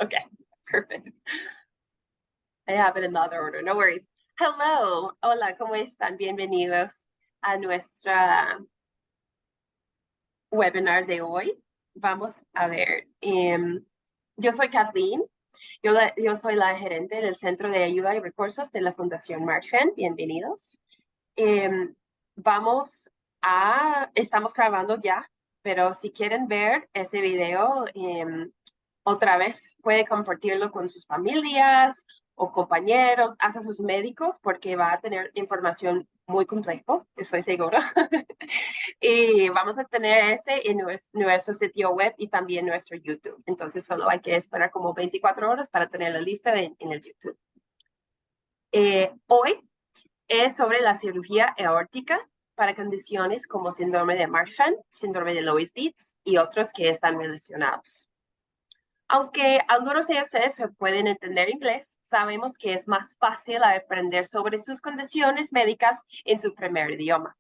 Okay, perfect. I have it in the other order, no worries. Hello, hola, ¿cómo están? Bienvenidos a nuestra webinar de hoy. Vamos a ver, yo soy Kathleen, yo soy la gerente del Centro de Ayuda y Recursos de la Fundación Marchand. Bienvenidos. Estamos grabando ya, pero si quieren ver ese video otra vez, puede compartirlo con sus familias o compañeros, hasta sus médicos, porque va a tener información muy compleja, estoy segura. Y vamos a tener ese en nuestro sitio web y también nuestro YouTube. Entonces solo hay que esperar como 24 horas para tener la lista en el YouTube. Hoy es sobre la cirugía aórtica para condiciones como síndrome de Marfan, síndrome de Loeys-Dietz y otros que están relacionados. Aunque algunos de ustedes se pueden entender inglés, sabemos que es más fácil aprender sobre sus condiciones médicas en su primer idioma.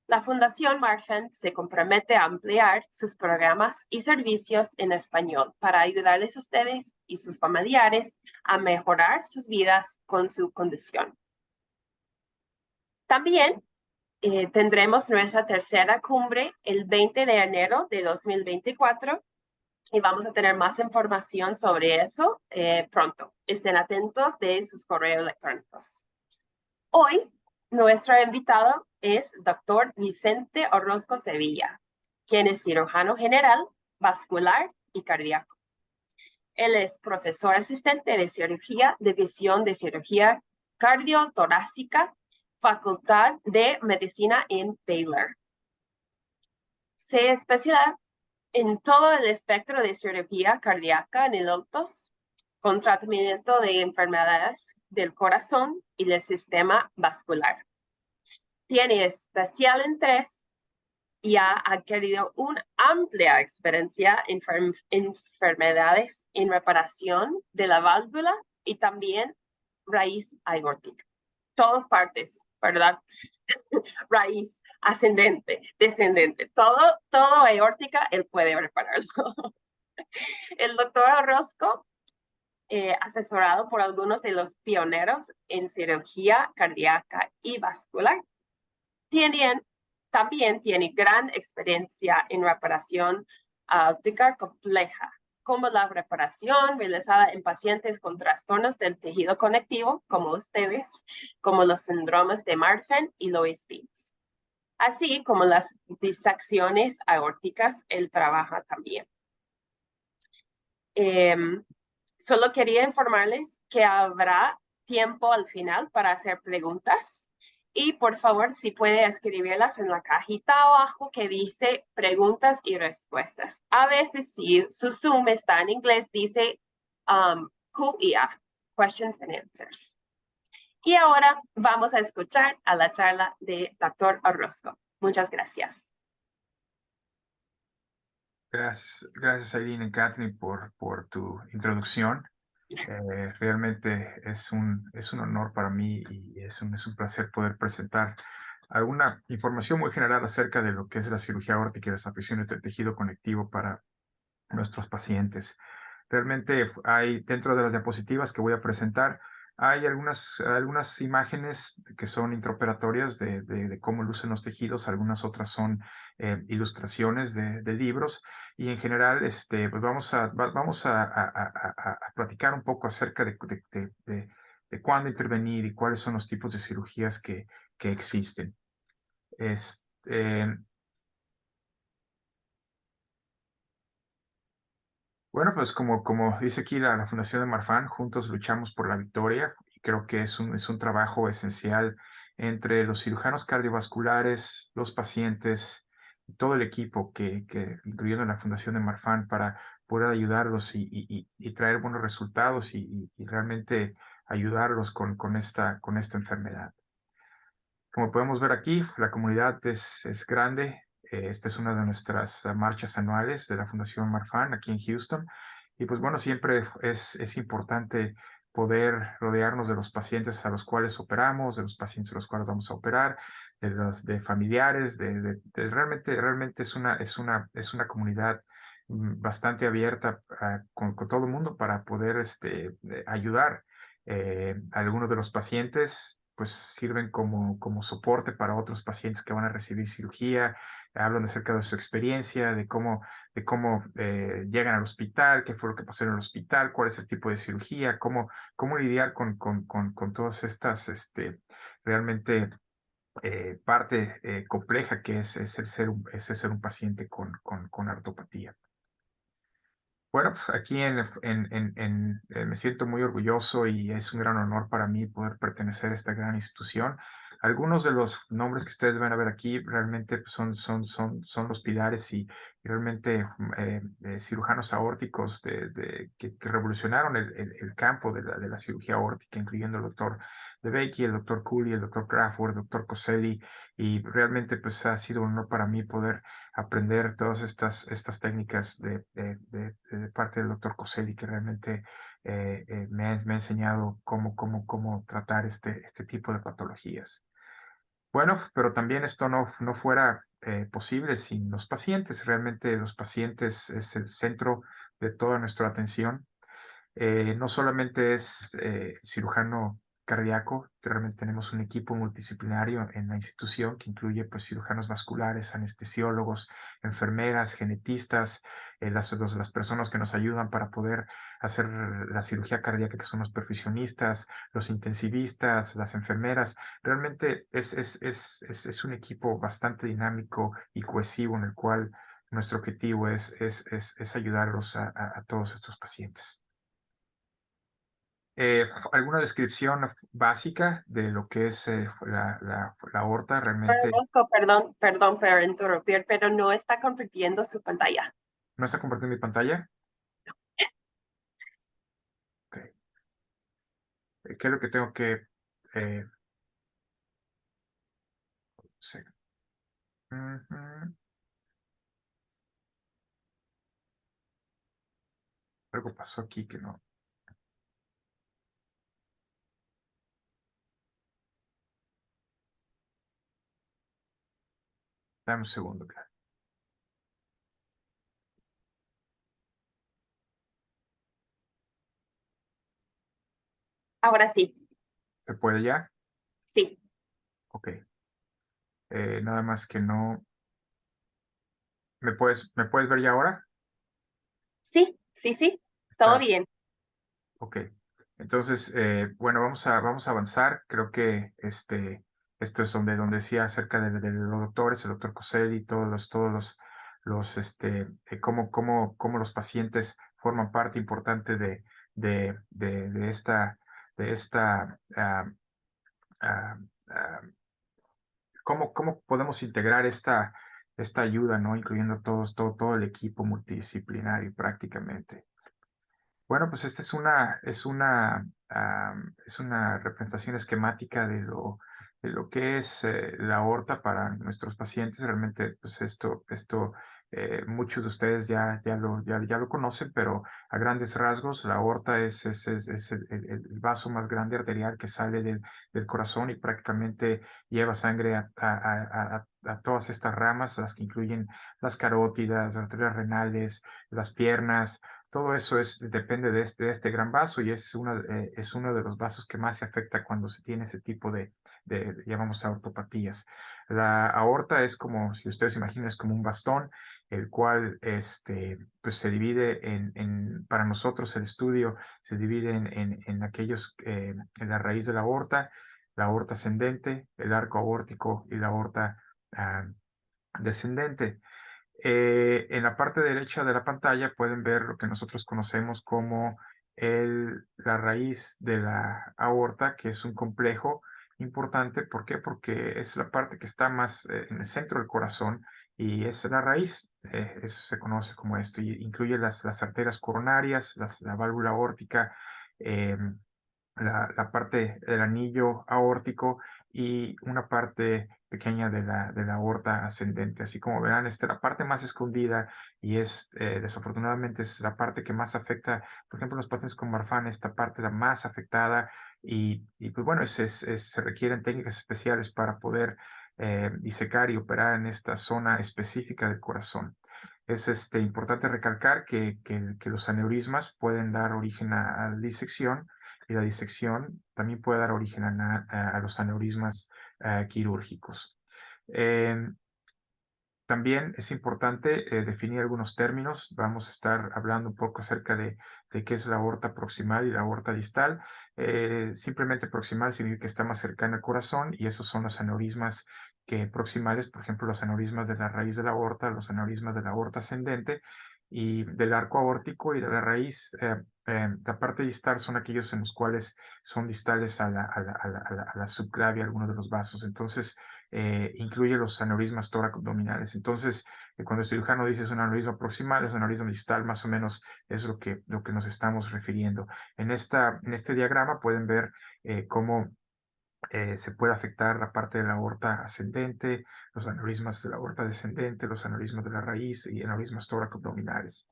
La Fundación Marfan se compromete a ampliar sus programas y servicios en español para ayudarles a ustedes y sus familiares a mejorar sus vidas con su condición. También tendremos nuestra tercera cumbre el 20 de enero de 2024 y vamos a tener más información sobre eso pronto. Estén atentos de sus correos electrónicos. Hoy, nuestro invitado es Dr. Vicente Orozco Sevilla, quien es cirujano general, vascular y cardíaco. Él es profesor asistente de cirugía, división de cirugía cardiotorácica, Facultad de Medicina en Baylor. Se especializa en todo el espectro de cirugía cardíaca en adultos, con tratamiento de enfermedades del corazón y del sistema vascular. Tiene especial interés y ha adquirido una amplia experiencia en enfermedades en reparación de la válvula y también raíz aórtica. Todas partes, ¿verdad? Raíz, ascendente, descendente, todo aórtica, él puede repararlo. El doctor Orozco, asesorado por algunos de los pioneros en cirugía cardíaca y vascular, también tiene gran experiencia en reparación aórtica compleja, como la reparación realizada en pacientes con trastornos del tejido conectivo, como ustedes, como los síndromes de Marfan y Loeys-Dietz, así como las disecciones aórticas, él trabaja también. Solo quería informarles que habrá tiempo al final para hacer preguntas. Y por favor, si puede escribirlas en la cajita abajo que dice preguntas y respuestas. A veces, si su Zoom está en inglés, dice Q&A, Questions and Answers. Y ahora vamos a escuchar a la charla de Dr. Orozco. Muchas gracias. Gracias Aileen y Kathleen por tu introducción. Realmente es un honor para mí y es un placer poder presentar alguna información muy general acerca de lo que es la cirugía aórtica y las afecciones del tejido conectivo para nuestros pacientes. Realmente hay, dentro de las diapositivas que voy a presentar, hay algunas imágenes que son intraoperatorias de cómo lucen los tejidos, algunas otras son ilustraciones de libros, y en general pues vamos a platicar un poco acerca de cuándo intervenir y cuáles son los tipos de cirugías que existen. Bueno, pues como dice aquí la Fundación de Marfan, juntos luchamos por la victoria, y creo que es un trabajo esencial entre los cirujanos cardiovasculares, los pacientes, y todo el equipo incluyendo la Fundación de Marfan, para poder ayudarlos y traer buenos resultados y realmente ayudarlos con esta enfermedad. Como podemos ver aquí, la comunidad es grande. Esta es una de nuestras marchas anuales de la Fundación Marfan aquí en Houston. Y pues bueno, siempre es importante poder rodearnos de los pacientes a los cuales operamos, de los pacientes a los cuales vamos a operar, de familiares, realmente es una comunidad bastante abierta con todo el mundo para poder ayudar. Algunos de los pacientes pues sirven como soporte para otros pacientes que van a recibir cirugía, hablan acerca de su experiencia, de cómo llegan al hospital, qué fue lo que pasó en el hospital, cuál es el tipo de cirugía, cómo lidiar con todas estas realmente parte compleja que es el ser un paciente con artopatía. Bueno, pues aquí me siento muy orgulloso y es un gran honor para mí poder pertenecer a esta gran institución. Algunos de los nombres que ustedes van a ver aquí realmente pues, son los pilares y realmente cirujanos aórticos que revolucionaron el campo de la cirugía aórtica, incluyendo el doctor DeBakey, el doctor Cooley, el doctor Crawford, el doctor Coselli, y realmente pues ha sido un honor para mí poder aprender todas estas técnicas de parte del doctor Coselli, que realmente me ha enseñado cómo tratar este tipo de patologías. Bueno, pero también esto no fuera posible sin los pacientes. Realmente los pacientes es el centro de toda nuestra atención. No solamente es cirujano cardíaco, realmente tenemos un equipo multidisciplinario en la institución que incluye pues, cirujanos vasculares, anestesiólogos, enfermeras, genetistas, las personas que nos ayudan para poder hacer la cirugía cardíaca, que son los perfusionistas, los intensivistas, las enfermeras. Realmente es un equipo bastante dinámico y cohesivo en el cual nuestro objetivo es ayudarlos a todos estos pacientes. ¿Alguna descripción básica de lo que es la aorta? Realmente Bosco, perdón por interrumpir, pero no está compartiendo su pantalla. no está compartiendo mi pantalla. Okay. ¿Qué es lo que tengo que eh, hacer? Ujú. Algo pasó aquí que no. Dame un segundo, claro. Ahora sí, ¿Se puede ya? sí, Ok. Nada más que no. ¿Me puedes ver ya ahora? sí, todo Está. bien. Ok. Entonces, bueno, vamos a avanzar. Creo que esto es donde decía acerca de los doctores, el doctor Coselli, cómo los pacientes forman parte importante de esta, ah, ah, cómo podemos integrar esta ayuda, ¿no? Incluyendo todo el equipo multidisciplinario prácticamente. Bueno, pues esta es una representación esquemática de lo que es la aorta para nuestros pacientes. Realmente, pues muchos de ustedes ya lo conocen, pero a grandes rasgos, la aorta es el vaso más grande arterial que sale del corazón y prácticamente lleva sangre a todas estas ramas, las que incluyen las carótidas, las arterias renales, las piernas. Todo eso depende de este gran vaso y es uno de los vasos que más se afecta cuando se tiene ese tipo llamamos aortopatías. La aorta es como, si ustedes imaginan, es como un bastón, el cual pues se divide para nosotros el estudio se divide en en la raíz de la aorta ascendente, el arco aórtico y la aorta ah, descendente. En la parte derecha de la pantalla pueden ver lo que nosotros conocemos como la raíz de la aorta, que es un complejo importante. ¿Por qué? Porque es la parte que está más en el centro del corazón y es la raíz. Eso se conoce como esto y incluye las arterias coronarias, la válvula aórtica, em, la parte del anillo aórtico y una parte pequeña de la aorta ascendente. Así como verán, esta es la parte más escondida y desafortunadamente es la parte que más afecta, por ejemplo, los pacientes con Marfan, esta parte la más afectada pues bueno, se requieren técnicas especiales para poder disecar y operar en esta zona específica del corazón. Es importante recalcar que los aneurismas pueden dar origen a la disección, y la disección también puede dar origen a los aneurismas quirúrgicos. También es importante definir algunos términos. Vamos a estar hablando un poco acerca de qué es la aorta proximal y la aorta distal. Simplemente proximal significa que está más cercana al corazón, y esos son los aneurismas proximales, por ejemplo, los aneurismas de la raíz de la aorta, los aneurismas de la aorta ascendente y del arco aórtico, y de la raíz. La parte distal son aquellos en los cuales son distales a la subclavia, algunos de los vasos. Entonces, incluye los aneurismas tóraco-abdominales. Entonces, cuando el cirujano dice es un aneurisma proximal, es un aneurisma distal, más o menos es lo que nos estamos refiriendo. En este diagrama pueden ver cómo se puede afectar la parte de la aorta ascendente, los aneurismas de la aorta descendente, los aneurismas de la raíz y aneurismas tóraco-abdominales.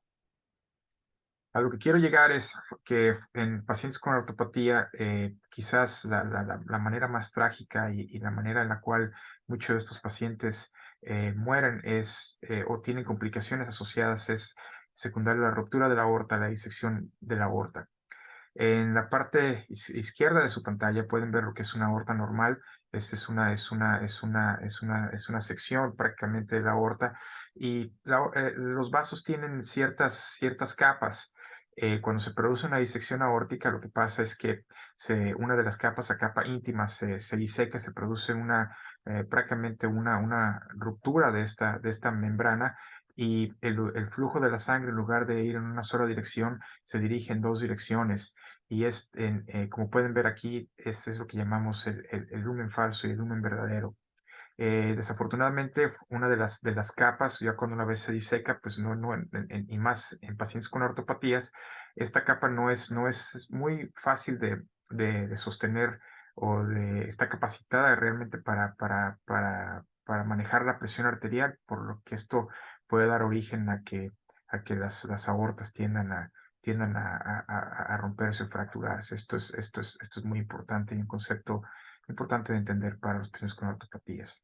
A lo que quiero llegar es que en pacientes con ortopatía, quizás la manera más trágica y la manera en la cual muchos de estos pacientes mueren o tienen complicaciones asociadas es secundaria a la ruptura de la aorta, la disección de la aorta. En la parte izquierda de su pantalla pueden ver lo que es una aorta normal. Esta es una sección prácticamente de la aorta, y los vasos tienen ciertas capas. Cuando se produce una disección aórtica, lo que pasa es que una de las capas, la capa íntima, se diseca, se produce prácticamente una ruptura de esta membrana, y el flujo de la sangre, en lugar de ir en una sola dirección, se dirige en dos direcciones. Y como pueden ver aquí, este es lo que llamamos el lumen falso y el lumen verdadero. Desafortunadamente, una de las capas, ya cuando una vez se diseca, pues y más en pacientes con ortopatías, esta capa no es muy fácil de sostener, está capacitada realmente para manejar la presión arterial, por lo que esto puede dar origen a que las aortas tiendan a romperse o fracturarse. Esto es muy importante, y un concepto importante de entender para los pacientes con ortopatías.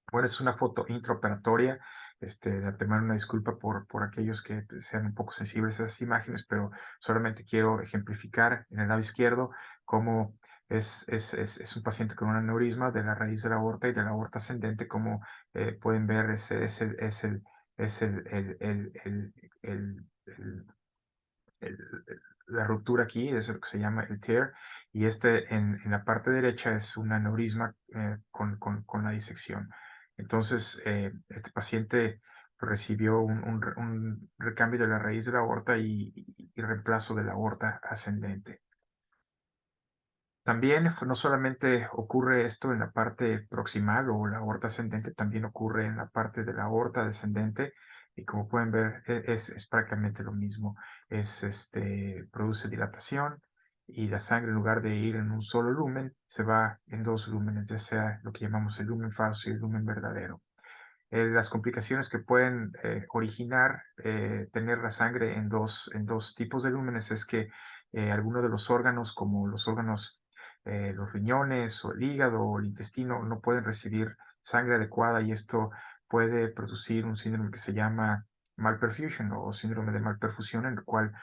Bueno, es una foto intraoperatoria. De antemano, una disculpa por aquellos que sean un poco sensibles a esas imágenes, pero solamente quiero ejemplificar en el lado izquierdo cómo es un paciente con un aneurisma de la raíz de la aorta y de la aorta ascendente. Como pueden ver, es el- la ruptura aquí, es lo que se llama el tear, y en la parte derecha es un aneurisma con la disección. Entonces, este paciente recibió un recambio de la raíz de la aorta y reemplazo de la aorta ascendente. También no solamente ocurre esto en la parte proximal o la aorta ascendente, también ocurre en la parte de la aorta descendente, y como pueden ver es prácticamente lo mismo. Produce dilatación, y la sangre, en lugar de ir en un solo lumen, se va en dos lúmenes, ya sea lo que llamamos el lumen falso y el lumen verdadero. Las complicaciones que pueden originar tener la sangre en dos tipos de lúmenes es que algunos de los órganos, como los riñones o el hígado o el intestino, no pueden recibir sangre adecuada, y esto puede producir un síndrome que se llama malperfusion o síndrome de malperfusión, en el cual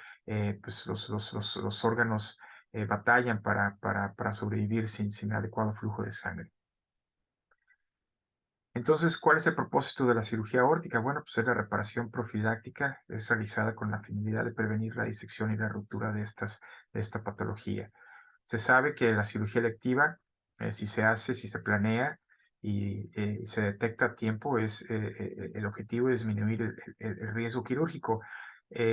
pues los órganos batallan para sobrevivir sin adecuado flujo de sangre. Entonces, ¿cuál es el propósito de la cirugía aórtica? Bueno, pues es la reparación profiláctica, es realizada con la finalidad de prevenir la disección y la ruptura de esta patología. Se sabe que la cirugía electiva, si se planea y se detecta a tiempo, el objetivo es disminuir el riesgo quirúrgico.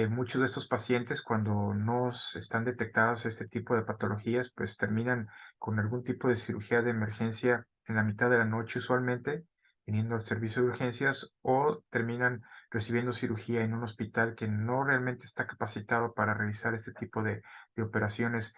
Muchos de estos pacientes, cuando no están detectados este tipo de patologías, pues terminan con algún tipo de cirugía de emergencia en la mitad de la noche, usualmente viniendo al servicio de urgencias, o terminan recibiendo cirugía en un hospital que no realmente está capacitado para realizar este tipo de operaciones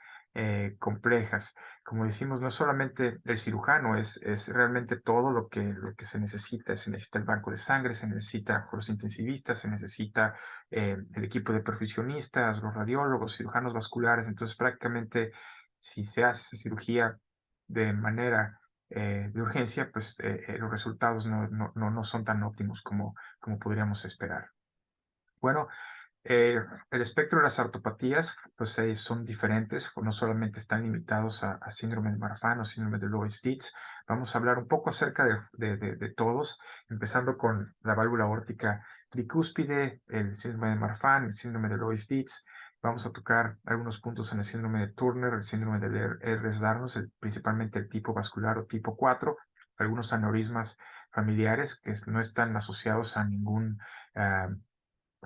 complejas. Como decimos, no solamente el cirujano, es realmente todo lo que se necesita. Se necesita el banco de sangre, se necesita los intensivistas, se necesita el equipo de perfusionistas, los radiólogos, cirujanos vasculares. Entonces, prácticamente, si se hace cirugía de manera de urgencia, pues los resultados no son tan óptimos como podríamos esperar. Bueno, el espectro de las artopatías, pues son diferentes, no solamente están limitados a síndrome de Marfan o síndrome de Loeys-Dietz. Vamos a hablar un poco acerca de todos, empezando con la válvula aórtica bicúspide, el síndrome de Marfan, el síndrome de Loeys-Dietz. Vamos a tocar algunos puntos en el síndrome de Turner, el síndrome de Ehlers-Danlos, principalmente el tipo vascular o tipo 4, algunos aneurismas familiares que no están asociados a ningún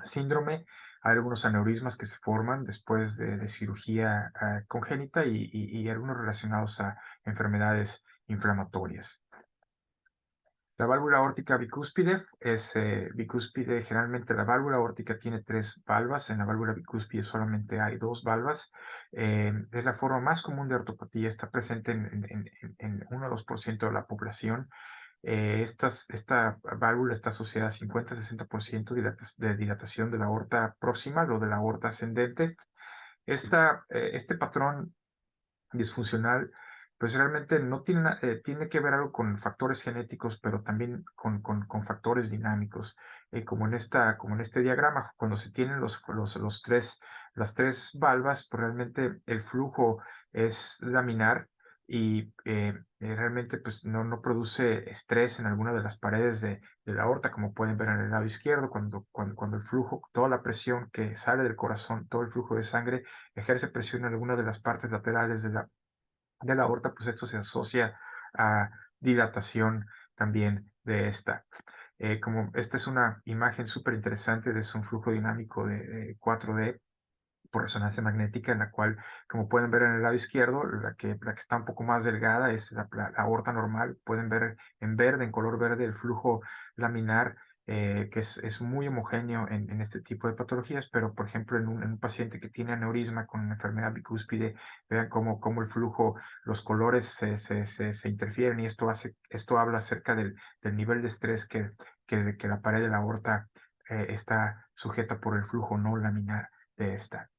síndrome. Hay algunos aneurismas que se forman después de cirugía congénita y algunos relacionados a enfermedades inflamatorias. La válvula aórtica bicúspide es bicúspide. Generalmente la válvula aórtica tiene 3 valvas. En la válvula bicúspide solamente hay 2 valvas. Es la forma más común de ortopatía. Está presente en 1 o 2% de la población. Esta válvula está asociada a 50-60% de dilatación de la aorta proximal o de la aorta ascendente. Este patrón disfuncional, pues realmente no tiene que ver algo con factores genéticos, pero también con factores dinámicos. Como en este diagrama, cuando se tienen las tres valvas, pues realmente el flujo es laminar y realmente pues no produce estrés en alguna de las paredes de la aorta, como pueden ver en el lado izquierdo, cuando el flujo, toda la presión que sale del corazón, todo el flujo de sangre, ejerce presión en alguna de las partes laterales de la aorta, pues esto se asocia a dilatación también de esta. Como esta es una imagen súper interesante, es un flujo dinámico de 4D por resonancia magnética, en la cual, como pueden ver en el lado izquierdo, la que está un poco más delgada es la aorta normal. Pueden ver en verde, en color verde, el flujo laminar, que es muy homogéneo en este tipo de patologías, pero por ejemplo en un paciente que tiene aneurisma con una enfermedad bicúspide, vean cómo el flujo, los colores se interfieren, y esto habla acerca del nivel de estrés que la pared de la aorta está sujeta por el flujo no laminar de esta.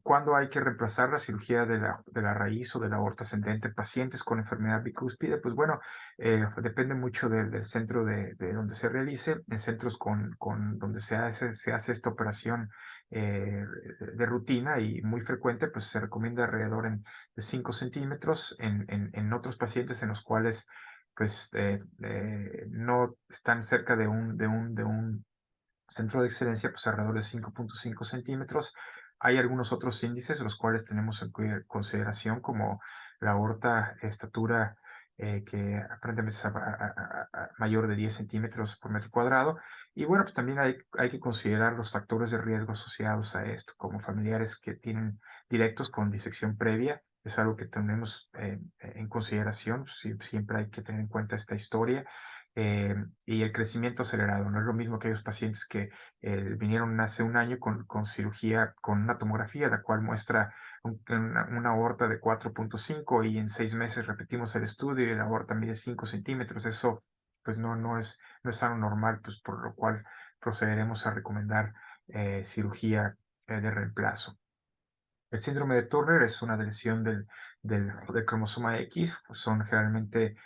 ¿Cuándo hay que reemplazar la cirugía de la raíz o de la aorta ascendente en pacientes con enfermedad bicúspide? Pues bueno, depende mucho del centro de donde se realice. En centros donde se hace esta operación de rutina y muy frecuente, pues se recomienda alrededor de 5 centímetros. En otros pacientes en los cuales pues no están cerca de un centro de excelencia, pues alrededor de 5.5 centímetros. Hay algunos otros índices, los cuales tenemos en consideración, como la aorta estatura, que aparentemente es mayor de 10 centímetros por metro cuadrado. Y bueno, pues también hay que considerar los factores de riesgo asociados a esto, como familiares que tienen directos con disección previa. Es algo que tenemos en consideración. Siempre hay que tener en cuenta esta historia. Y el crecimiento acelerado. No es lo mismo que aquellos pacientes que vinieron hace un año con cirugía, con una tomografía, la cual muestra una aorta de 4.5, y en 6 meses repetimos el estudio y la aorta mide 5 centímetros. Eso pues no es algo normal, pues por lo cual procederemos a recomendar cirugía de reemplazo. El síndrome de Turner es una lesión del cromosoma X. Son generalmente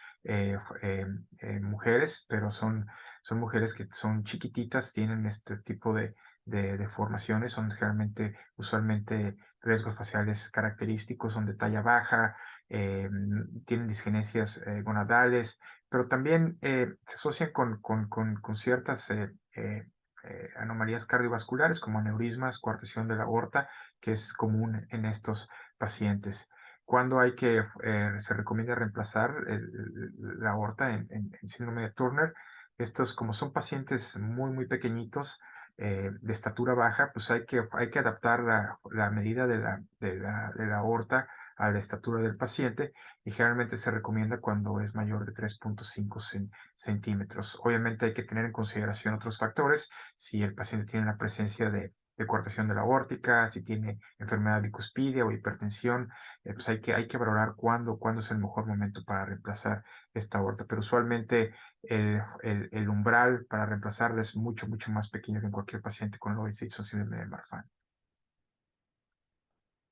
mujeres, pero son mujeres que son chiquititas, tienen este tipo de deformaciones, son generalmente, usualmente, rasgos faciales característicos, son de talla baja, tienen disgenesias gonadales, pero también se asocian con ciertas anomalías cardiovasculares, como aneurismas, coartación de la aorta, que es común en estos pacientes. Cuando se recomienda reemplazar la aorta en síndrome de Turner? Estos, como son pacientes muy pequeñitos, de estatura baja, pues hay que adaptar la medida de la aorta a la estatura del paciente, y generalmente se recomienda cuando es mayor de 3.5 centímetros. Obviamente hay que tener en consideración otros factores: si el paciente tiene la presencia de coartación de la aórtica, si tiene enfermedad bicuspidia o hipertensión, pues hay que valorar cuándo es el mejor momento para reemplazar esta aorta. Pero usualmente el umbral para reemplazarla es mucho más pequeño que en cualquier paciente con Loeys-Dietz o síndrome de Marfan.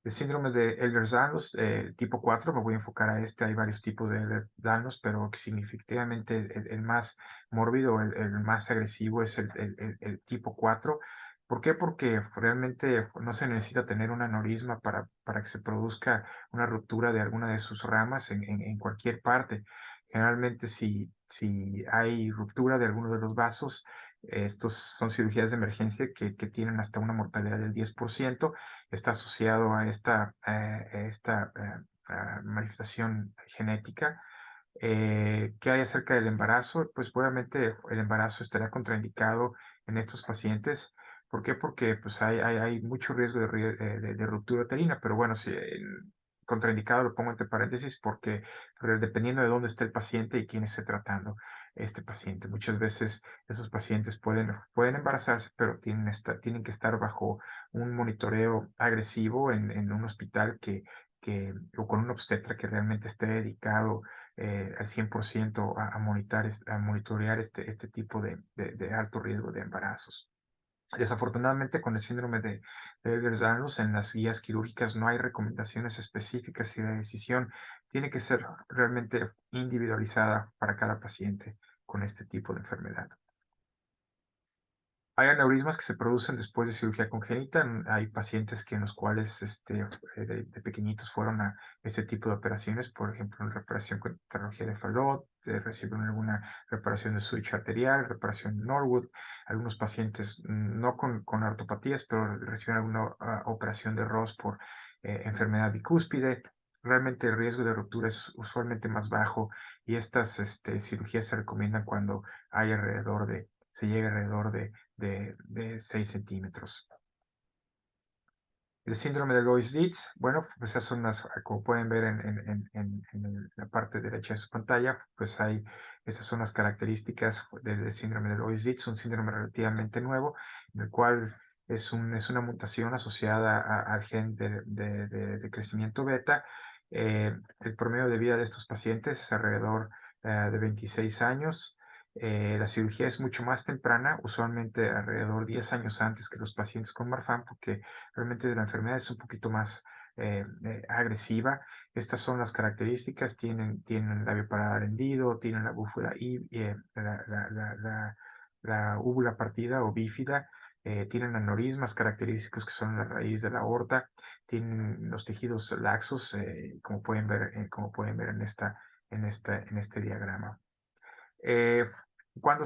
El síndrome de Ehlers-Danlos, tipo 4, me voy a enfocar a este. Hay varios tipos de Ehlers-Danlos, pero que significativamente el más mórbido, el más agresivo es el tipo 4. ¿Por qué? Porque realmente no se necesita tener un aneurisma para que se produzca una ruptura de alguna de sus ramas en cualquier parte. Generalmente, si hay ruptura de alguno de los vasos, estos son cirugías de emergencia que tienen hasta una mortalidad del 10%. Está asociado a esta manifestación genética. ¿Qué hay acerca del embarazo? Pues obviamente el embarazo estará contraindicado en estos pacientes. ¿Por qué? Porque pues, hay mucho riesgo de ruptura uterina, pero bueno, si contraindicado lo pongo entre paréntesis porque dependiendo de dónde esté el paciente y quién esté tratando este paciente. Muchas veces esos pacientes pueden embarazarse, pero tienen que estar bajo un monitoreo agresivo en un hospital o con un obstetra que realmente esté dedicado al 100% a monitorear este tipo de alto riesgo de embarazos. Desafortunadamente, con el síndrome de Ehlers-Danlos, en las guías quirúrgicas no hay recomendaciones específicas y la decisión tiene que ser realmente individualizada para cada paciente con este tipo de enfermedad. Hay aneurismas que se producen después de cirugía congénita. Hay pacientes en los cuales de pequeñitos fueron a este tipo de operaciones, por ejemplo, en reparación con tecnología de Fallot, recibieron alguna reparación de switch arterial, reparación de Norwood. Algunos pacientes no con ortopatías, pero reciben alguna operación de Ross por enfermedad bicúspide. Realmente el riesgo de ruptura es usualmente más bajo y estas cirugías se recomiendan cuando se llega alrededor de 6 centímetros. El síndrome de Loeys-Dietz, bueno, pues esas son como pueden ver en la parte derecha de su pantalla, pues esas son las características del síndrome de Loeys-Dietz, un síndrome relativamente nuevo, en el cual es una mutación asociada al gen de crecimiento beta. El promedio de vida de estos pacientes es alrededor de 26 años. La cirugía es mucho más temprana, usualmente alrededor de 10 años antes que los pacientes con Marfan, porque realmente la enfermedad es un poquito más agresiva. Estas son las características: tienen el labio paladar hendido, tienen la búfula y la úvula partida o bífida, tienen aneurismas característicos que son la raíz de la aorta, tienen los tejidos laxos, como pueden ver en este diagrama. ¿Cuándo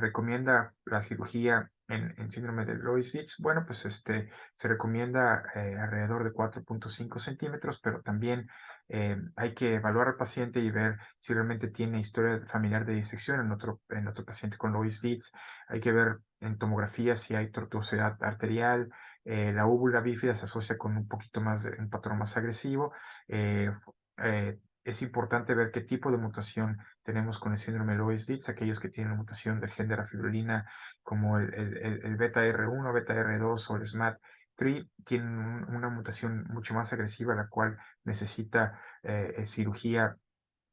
recomienda la cirugía en síndrome de Loeys-Dietz? Bueno, pues se recomienda alrededor de 4.5 centímetros, pero también hay que evaluar al paciente y ver si realmente tiene historia familiar de disección en otro paciente con Loeys-Dietz. Hay que ver en tomografía si hay tortuosidad arterial. La úvula bífida se asocia con un patrón más agresivo. Es importante ver qué tipo de mutación tenemos con el síndrome de Loeys-Dietz. Aquellos que tienen mutación del gen de la fibrulina, como el beta R1, beta R2 o el SMAD3, tienen una mutación mucho más agresiva, la cual necesita cirugía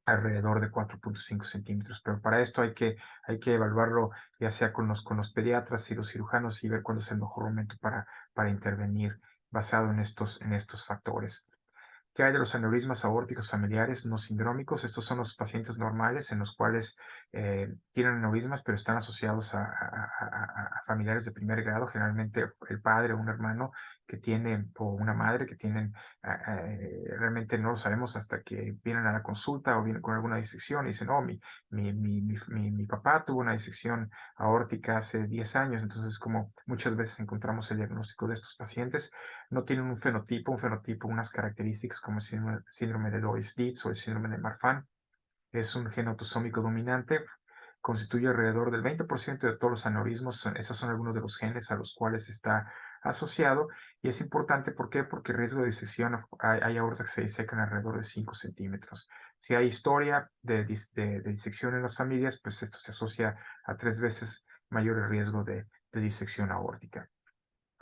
alrededor de 4.5 centímetros. Pero para esto hay que evaluarlo ya sea con los pediatras y los cirujanos y ver cuándo es el mejor momento para intervenir basado en estos factores. ¿Qué hay de los aneurismas aórticos familiares no sindrómicos? Estos son los pacientes normales en los cuales tienen aneurismas, pero están asociados a familiares de primer grado, generalmente el padre o un hermano o una madre que tienen, realmente no lo sabemos hasta que vienen a la consulta o vienen con alguna disección y dicen, oh, mi papá tuvo una disección aórtica hace 10 años, entonces como muchas veces encontramos el diagnóstico de estos pacientes, no tienen un fenotipo, unas características como el síndrome de Loeys-Dietz o el síndrome de Marfan. Es un gen autosómico dominante, constituye alrededor del 20% de todos los aneurismos. Esos son algunos de los genes a los cuales está asociado, y es importante. ¿Por qué? Porque el riesgo de disección, hay aortas que se disecan alrededor de 5 centímetros. Si hay historia de disección en las familias, pues esto se asocia a 3 veces mayor riesgo de disección aórtica.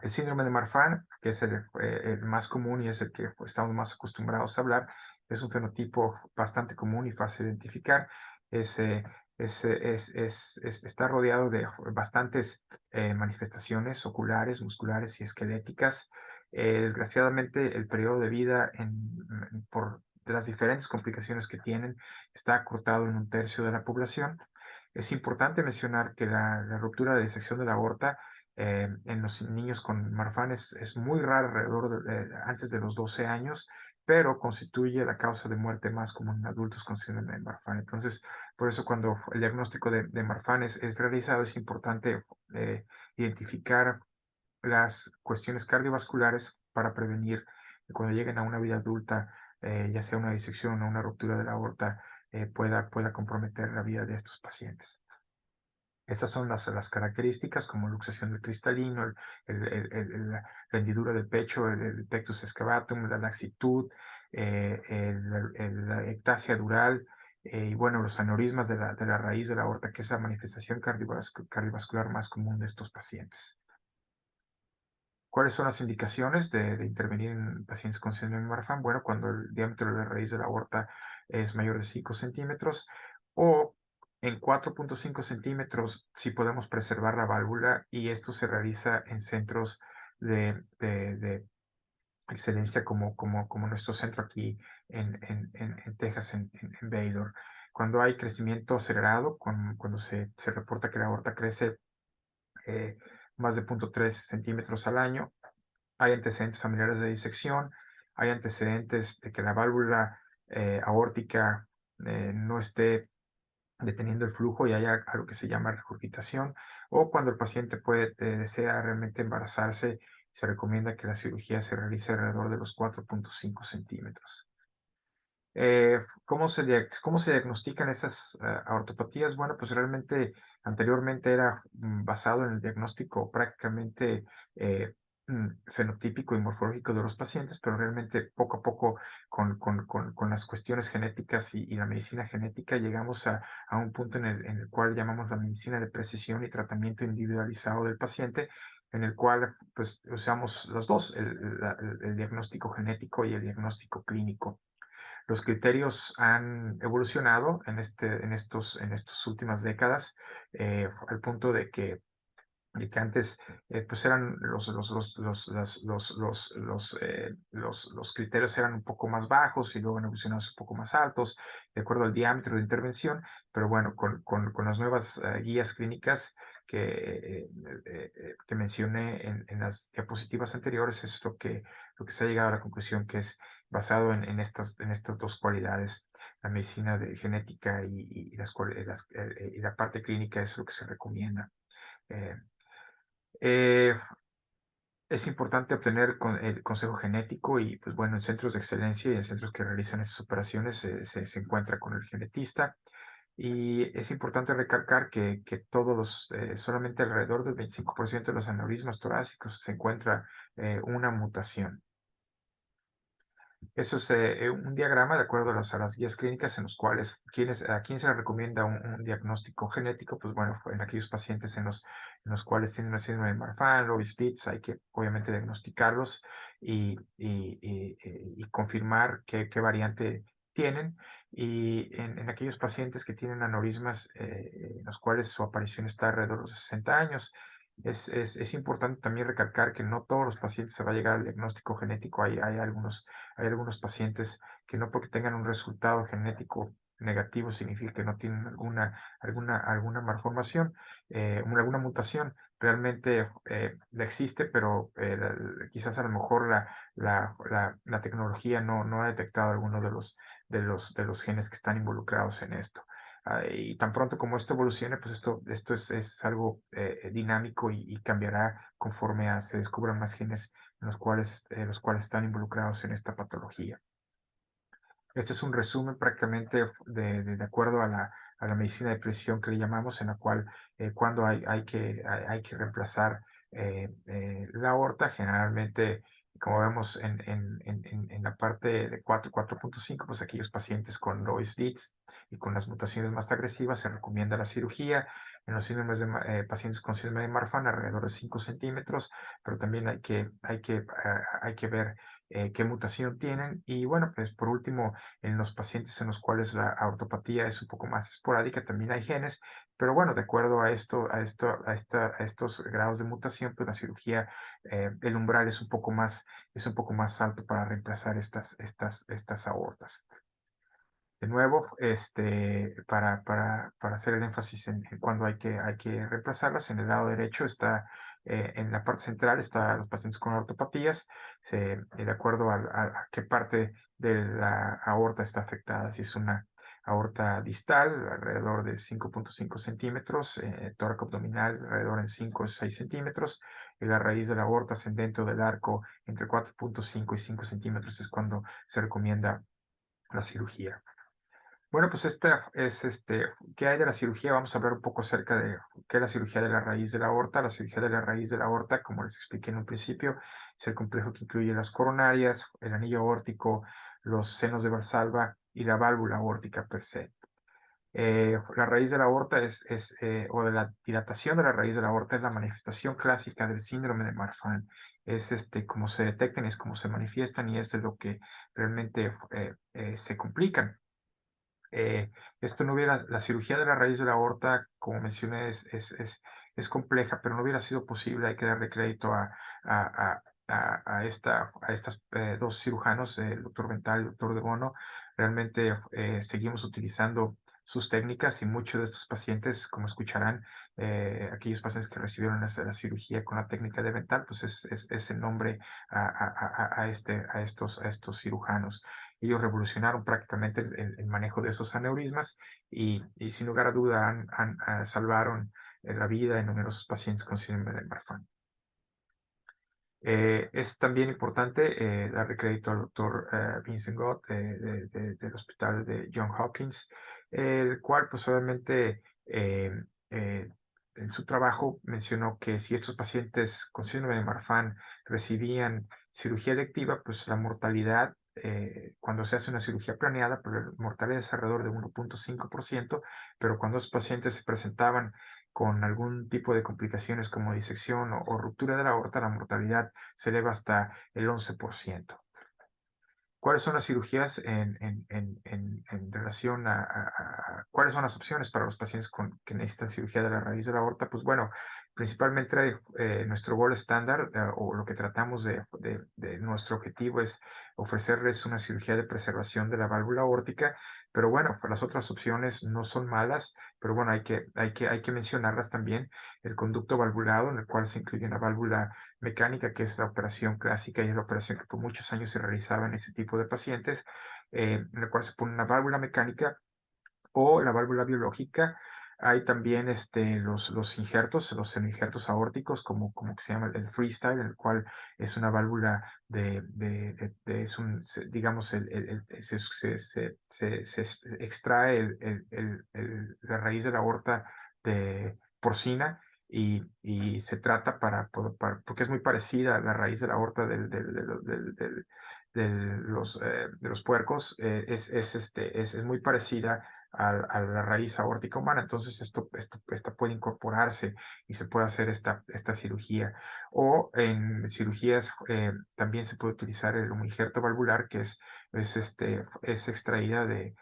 El síndrome de Marfan, que es el más común y es el que pues, estamos más acostumbrados a hablar, es un fenotipo bastante común y fácil de identificar. Es, eh, Está rodeado de bastantes manifestaciones oculares, musculares y esqueléticas. Desgraciadamente, el periodo de vida por de las diferentes complicaciones que tienen está acortado en un tercio de la población. Es importante mencionar que la ruptura de disección de la aorta en los niños con Marfan es muy rara alrededor antes de los 12 años, pero constituye la causa de muerte más común en adultos con síndrome de Marfan. Entonces, por eso cuando el diagnóstico de Marfan es realizado, es importante identificar las cuestiones cardiovasculares para prevenir que cuando lleguen a una vida adulta, ya sea una disección o una ruptura de la aorta, pueda comprometer la vida de estos pacientes. Estas son las características como luxación del cristalino, la hendidura del pecho, el pectus excavatum, la laxitud, la ectasia dural, y bueno, los aneurismas de la raíz de la aorta, que es la manifestación cardiovascular más común de estos pacientes. ¿Cuáles son las indicaciones de intervenir en pacientes con síndrome de Marfan? Bueno, cuando el diámetro de la raíz de la aorta es mayor de 5 centímetros o en 4.5 centímetros si podemos preservar la válvula, y esto se realiza en centros de excelencia como nuestro centro aquí en Texas, en Baylor. Cuando hay crecimiento acelerado, cuando se reporta que la aorta crece más de 0.3 centímetros al año, hay antecedentes familiares de disección, hay antecedentes de que la válvula aórtica no esté deteniendo el flujo y haya algo que se llama regurgitación, o cuando el paciente desea realmente embarazarse, se recomienda que la cirugía se realice alrededor de los 4.5 centímetros. ¿Cómo se diagnostican esas aortopatías? Bueno, pues realmente anteriormente era basado en el diagnóstico prácticamente fenotípico y morfológico de los pacientes, pero realmente poco a poco con las cuestiones genéticas y la medicina genética llegamos a un punto en el cual llamamos la medicina de precisión y tratamiento individualizado del paciente, en el cual pues usamos los dos, el diagnóstico genético y el diagnóstico clínico. Los criterios han evolucionado en estas últimas décadas, al punto de que antes pues eran los criterios eran un poco más bajos y luego han evolucionado un poco más altos de acuerdo al diámetro de intervención, pero bueno, con las nuevas guías clínicas que mencioné en las diapositivas anteriores, es lo que se ha llegado a la conclusión que es basado en estas dos cualidades. La medicina de genética y la parte clínica es lo que se recomienda. Eh, eh, es importante obtener el consejo genético y, pues bueno, en centros de excelencia y en centros que realizan esas operaciones se encuentra con el genetista. Y es importante recalcar que solamente alrededor del 25% de los aneurismas torácicos se encuentra una mutación. Eso es un diagrama de acuerdo a las guías clínicas en los cuales a quién se le recomienda un diagnóstico genético. Pues bueno, en aquellos pacientes en los cuales tienen una síndrome de Marfan, Loeys-Dietz, hay que obviamente diagnosticarlos y confirmar qué variante tienen. Y en aquellos pacientes que tienen aneurismas en los cuales su aparición está alrededor de los 60 años, es importante también recalcar que no todos los pacientes se va a llegar al diagnóstico genético. Hay algunos pacientes que no porque tengan un resultado genético negativo significa que no tienen alguna malformación, alguna mutación. Realmente existe, pero quizás a lo mejor la tecnología no ha detectado alguno de los genes que están involucrados en esto. Y tan pronto como esto evolucione, pues esto es algo dinámico y cambiará conforme se descubran más genes los cuales están involucrados en esta patología. Este es un resumen prácticamente de acuerdo a la medicina de precisión que le llamamos, en la cual cuando hay que reemplazar la aorta, generalmente, como vemos en la parte de 4.5, pues aquellos pacientes con Loeys-Dietz y con las mutaciones más agresivas se recomienda la cirugía. En los pacientes con síndrome de Marfan alrededor de 5 centímetros, pero también hay que ver qué mutación tienen. Y bueno, pues por último, en los pacientes en los cuales la aortopatía es un poco más esporádica, también hay genes, pero bueno, de acuerdo a estos grados de mutación, pues la cirugía, el umbral es un poco más alto para reemplazar estas aortas. De nuevo, para hacer el énfasis en cuando hay que reemplazarlas, en el lado derecho está, en la parte central, está los pacientes con ortopatías, de acuerdo a qué parte de la aorta está afectada. Si es una aorta distal, alrededor de 5.5 centímetros, tórax abdominal, alrededor de 5 o 6 centímetros, y la raíz de la aorta dentro del arco, entre 4.5 y 5 centímetros, es cuando se recomienda la cirugía. Bueno, pues ¿qué hay de la cirugía? Vamos a hablar un poco acerca de qué es la cirugía de la raíz de la aorta. La cirugía de la raíz de la aorta, como les expliqué en un principio, es el complejo que incluye las coronarias, el anillo aórtico, los senos de Valsalva y la válvula aórtica per se. La raíz de la aorta o de la dilatación de la raíz de la aorta es la manifestación clásica del síndrome de Marfan. Es como se detectan, es como se manifiestan y es lo que realmente se complican. Esto no hubiera, la cirugía de la raíz de la aorta, como mencioné, es compleja, pero no hubiera sido posible. Hay que darle crédito a estas dos cirujanos, el doctor Vental y el doctor De Bono. Realmente seguimos utilizando sus técnicas y muchos de estos pacientes, como escucharán, aquellos pacientes que recibieron la cirugía con la técnica de Vental, pues es el nombre a estos cirujanos. Ellos revolucionaron prácticamente el manejo de esos aneurismas y sin lugar a duda salvaron la vida de numerosos pacientes con síndrome de Marfan. Es también importante darle crédito al doctor Vincent Gott del hospital de John Hopkins, el cual pues obviamente en su trabajo mencionó que si estos pacientes con síndrome de Marfan recibían cirugía electiva, pues la mortalidad, cuando se hace una cirugía planeada, pues la mortalidad es alrededor de 1.5%, pero cuando los pacientes se presentaban con algún tipo de complicaciones como disección o ruptura de la aorta, la mortalidad se eleva hasta el 11%. ¿Cuáles son las cirugías en relación cuáles son las opciones para los pacientes que necesitan cirugía de la raíz de la aorta? Pues bueno, principalmente nuestro gol estándar o lo que tratamos de nuestro objetivo es ofrecerles una cirugía de preservación de la válvula aórtica, pero bueno, pues las otras opciones no son malas, pero bueno, hay que mencionarlas también. El conducto valvulado, en el cual se incluye una válvula mecánica, que es la operación clásica y es la operación que por muchos años se realizaba en ese tipo de pacientes, en la cual se pone una válvula mecánica o la válvula biológica. Hay también los injertos, los semi-injertos aórticos, como que se llama el freestyle, en el cual es una válvula digamos, se extrae la raíz de la aorta porcina y se trata porque es muy parecida a la raíz de la aorta de los puercos, es muy parecida a la raíz aórtica humana. Entonces esta puede incorporarse y se puede hacer esta cirugía. O en cirugías también se puede utilizar el injerto valvular, que es extraída de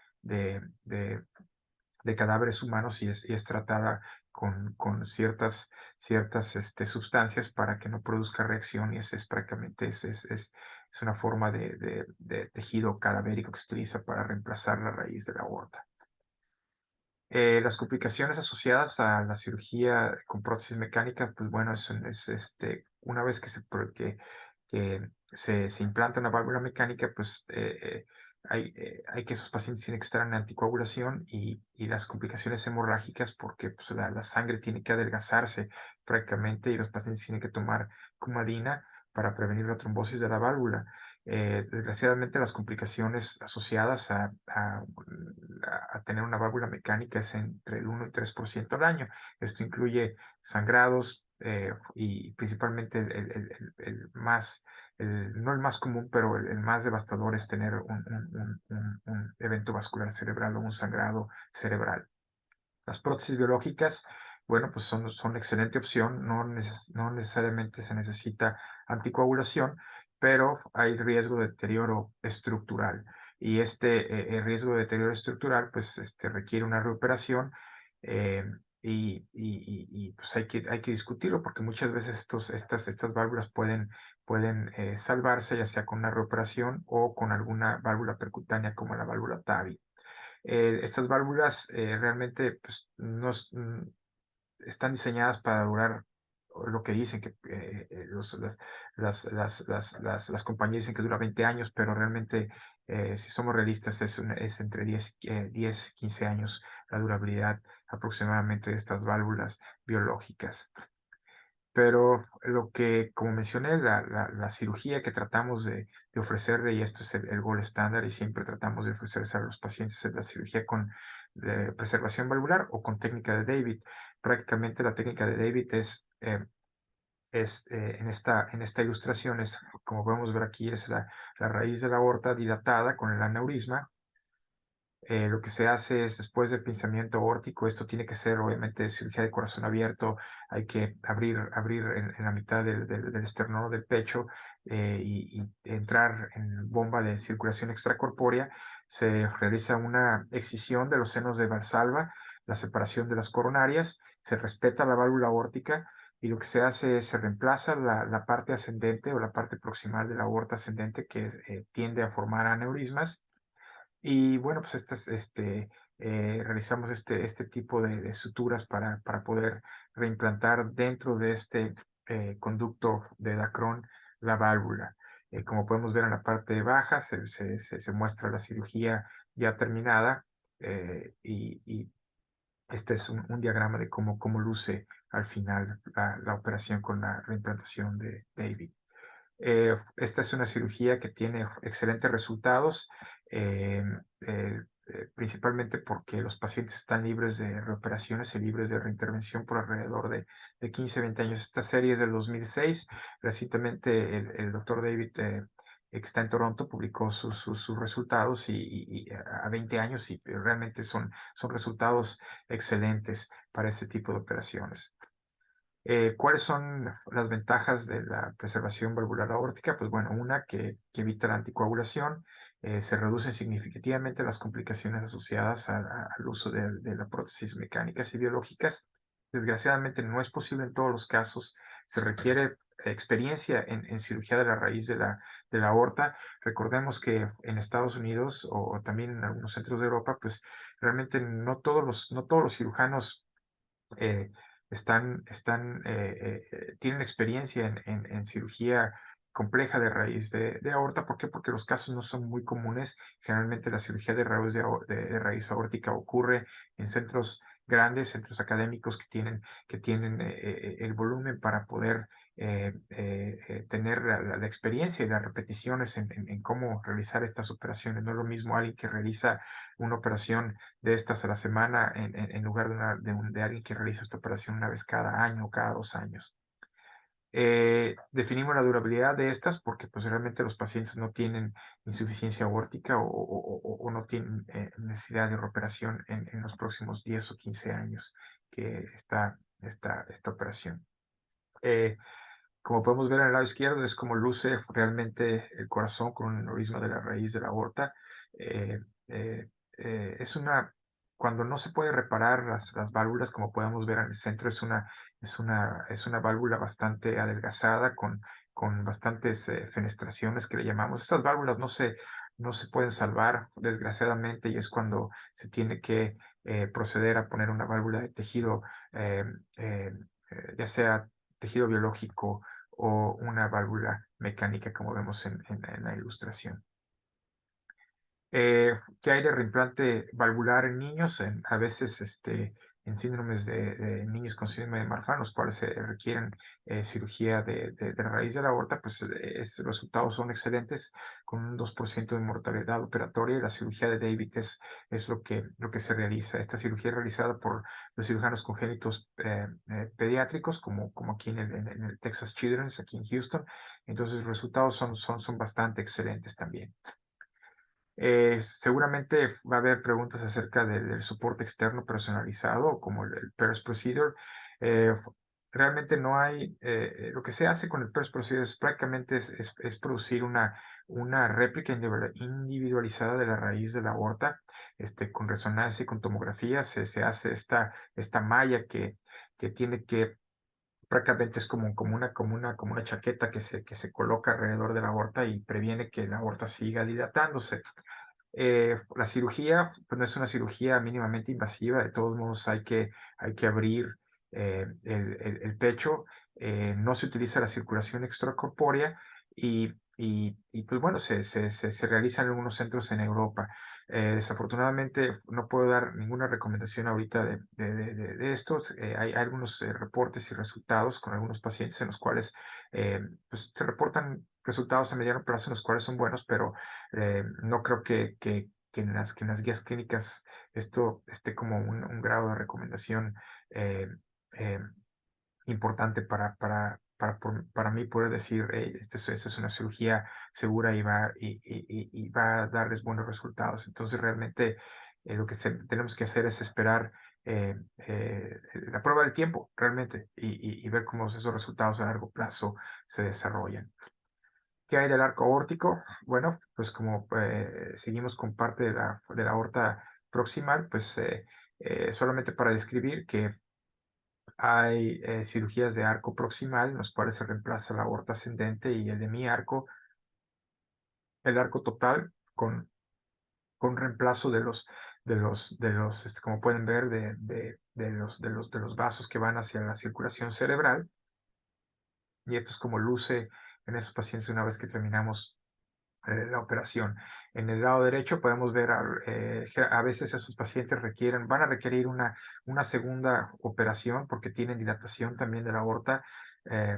cadáveres humanos y es tratada con ciertas sustancias para que no produzca reacción, y es prácticamente es una forma de tejido cadavérico que se utiliza para reemplazar la raíz de la aorta. Las complicaciones asociadas a la cirugía con prótesis mecánica, pues bueno, una vez que se implanta una válvula mecánica, pues hay que esos pacientes tienen que estar en anticoagulación y las complicaciones hemorrágicas, porque pues, la sangre tiene que adelgazarse prácticamente y los pacientes tienen que tomar cumadina para prevenir la trombosis de la válvula. Desgraciadamente, las complicaciones asociadas a tener una válvula mecánica es entre el 1 y 3% al año. Esto incluye sangrados y principalmente no el más común, pero el más devastador es tener un evento vascular cerebral o un sangrado cerebral. Las prótesis biológicas, bueno, pues son excelente opción, no necesariamente se necesita anticoagulación, pero hay riesgo de deterioro estructural. Y el riesgo de deterioro estructural pues requiere una reoperación, eh, pues hay que discutirlo porque muchas veces estas válvulas pueden salvarse ya sea con una reoperación o con alguna válvula percutánea como la válvula TAVI. Estas válvulas realmente pues, están diseñadas para durar lo que dicen que las compañías dicen que dura 20 años, pero realmente si somos realistas es entre 10 15 años la durabilidad aproximadamente de estas válvulas biológicas. Pero lo que, como mencioné, la cirugía que tratamos de ofrecerle, y esto es el gold estándar, y siempre tratamos de ofrecerse a los pacientes, es la cirugía con preservación valvular o con técnica de David. Prácticamente la técnica de David en esta ilustración, como podemos ver aquí, es la raíz de la aorta dilatada con el aneurisma. Lo que se hace es después del pinzamiento aórtico, esto tiene que ser obviamente cirugía de corazón abierto, hay que abrir en la mitad del esternón del pecho y entrar en bomba de circulación extracorpórea. Se realiza una excisión de los senos de Valsalva, la separación de las coronarias, se respeta la válvula aórtica y lo que se hace es se reemplaza la parte ascendente o la parte proximal de la aorta ascendente que tiende a formar aneurismas. Y bueno, pues realizamos este tipo de suturas para poder reimplantar dentro de este conducto de Dacron la válvula. Como podemos ver en la parte baja, se muestra la cirugía ya terminada y este es un diagrama de cómo luce al final la operación con la reimplantación de David. Esta es una cirugía que tiene excelentes resultados, eh, principalmente porque los pacientes están libres de reoperaciones y libres de reintervención por alrededor de 15, 20 años. Esta serie es del 2006. Recientemente el doctor David, que está en Toronto, publicó sus resultados a 20 años y realmente son resultados excelentes para este tipo de operaciones. ¿Cuáles son las ventajas de la preservación valvular aórtica? Pues bueno, una que evita la anticoagulación, se reducen significativamente las complicaciones asociadas al uso de la prótesis mecánicas y biológicas. Desgraciadamente no es posible en todos los casos, se requiere experiencia en cirugía de la raíz de la aorta. Recordemos que en Estados Unidos o también en algunos centros de Europa, pues realmente no todos los cirujanos eh, tienen experiencia en cirugía compleja de raíz de aorta. ¿Por qué? Porque los casos no son muy comunes. Generalmente la cirugía de raíz aórtica ocurre en centros grandes, centros académicos que tienen el volumen para poder tener la experiencia y las repeticiones en cómo realizar estas operaciones. No es lo mismo alguien que realiza una operación de estas a la semana en lugar de alguien que realiza esta operación una vez cada año o cada 2 años. Definimos la durabilidad de estas porque pues realmente los pacientes no tienen insuficiencia aórtica o no tienen necesidad de reoperación en los próximos 10 o 15 años que está esta operación. Como podemos ver en el lado izquierdo es como luce realmente el corazón con un aneurisma de la raíz de la aorta. Eh, eh, es cuando no se puede reparar las válvulas, como podemos ver en el centro, es una válvula bastante adelgazada con bastantes fenestraciones que le llamamos. Estas válvulas no se pueden salvar, desgraciadamente, y es cuando se tiene que proceder a poner una válvula de tejido, eh, eh, ya sea tejido biológico o una válvula mecánica, como vemos en la ilustración. ¿Qué hay de reimplante valvular en niños? A veces en síndromes de niños con síndrome de Marfan, los cuales se requieren cirugía de la raíz de la aorta, pues los resultados son excelentes, con un 2% de mortalidad operatoria, y la cirugía de David es lo que se realiza. Esta cirugía es realizada por los cirujanos congénitos pediátricos, como aquí en el Texas Children's, aquí en Houston. Entonces los resultados son bastante excelentes también. Seguramente va a haber preguntas acerca del soporte externo personalizado, como el PERS Procedure. realmente no hay, lo que se hace con el First Procedure es prácticamente es producir una réplica individualizada de la raíz de la aorta, con resonancia y con tomografía, se hace esta malla que tiene que prácticamente es como una chaqueta que se coloca alrededor de la aorta y previene que la aorta siga dilatándose. La cirugía, pues no es una cirugía mínimamente invasiva, de todos modos hay que abrir el pecho, no se utiliza la circulación extracorpórea y pues bueno, se realiza en algunos centros en Europa. Desafortunadamente no puedo dar ninguna recomendación ahorita de estos. Hay algunos reportes y resultados con algunos pacientes en los cuales pues, se reportan resultados a mediano plazo en los cuales son buenos, pero no creo que en las guías clínicas esto esté como un grado de recomendación eh, eh, importante para mí poder decir, "Hey, esta es una cirugía segura y va a darles buenos resultados". Entonces, realmente lo que tenemos que hacer es esperar la prueba del tiempo, realmente, y ver cómo esos resultados a largo plazo se desarrollan. ¿Qué hay del arco aórtico? Bueno, pues como seguimos con parte de la aorta proximal, pues solamente para describir que hay cirugías de arco proximal en los cuales se reemplaza la aorta ascendente y el de mi arco, el arco total con reemplazo como pueden ver, de los vasos que van hacia la circulación cerebral. Y esto es como luce en esos pacientes una vez que terminamos la operación. En el lado derecho podemos ver a veces esos pacientes van a requerir una segunda operación porque tienen dilatación también de la aorta